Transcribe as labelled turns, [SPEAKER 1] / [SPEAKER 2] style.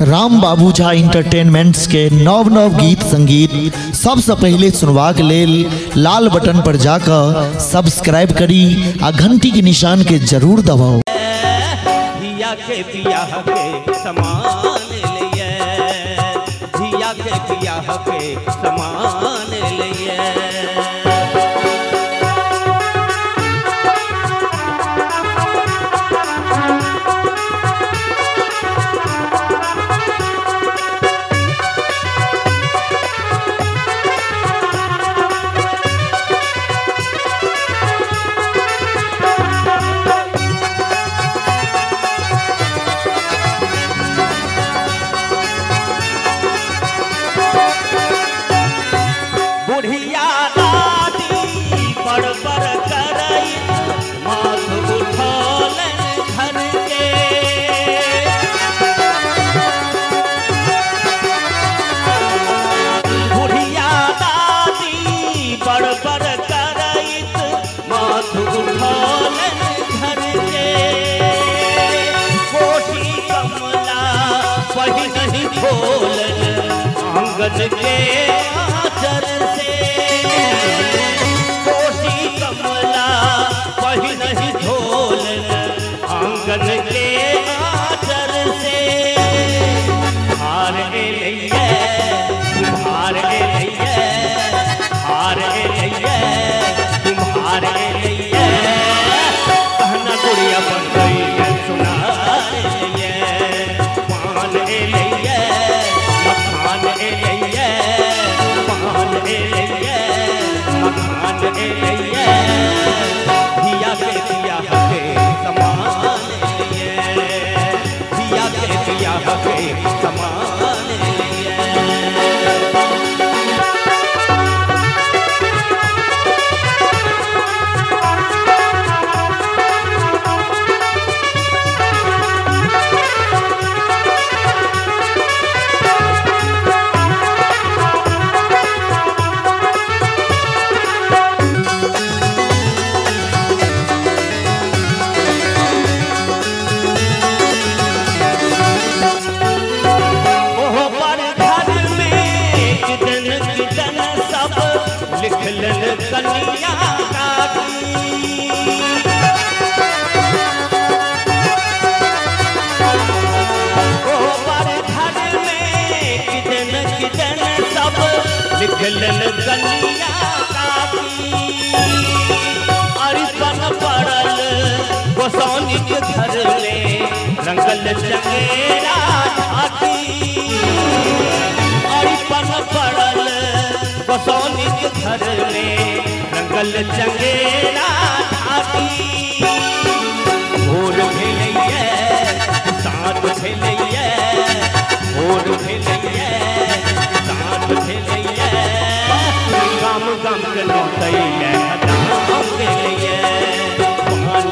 [SPEAKER 1] राम बाबू झा इंटरटेनमेंट्स के नव नव गीत संगीत सबसे पहले सुनवाक लेल लाल बटन पर जाकर सब्सक्राइब करी आ घंटी के निशान के जरूर दबाओ।
[SPEAKER 2] धिया के बियाह के समान लिए, धिया के बियाह के समान लिए। आंगन के आचर से कोसी कमला वही नहीं ढोलन, आंगन के आचर से हार लइए, हार लइए, हार लइए, तुम्हार लइए। कहना गुड़िया बन गई है सुना लइए, मान लइए, मकान लइए, पान लइए, मकान लइए। धिया के बियाह के समान लिए, धिया के बियाह के समान लिए। कन्या सब लिखलन कन्या अरिपन पड़ल गोसानी के घर में रंगल चंगेरा छाती। अरिपन पड़ल गोसानी के घर में रंगल चंगेरा छाती। भोर भेलैये साँझ भेलैये, भोर भेलैये साँझ भेलैये। गाम गाम के लौटैये दाम भेलैये, पान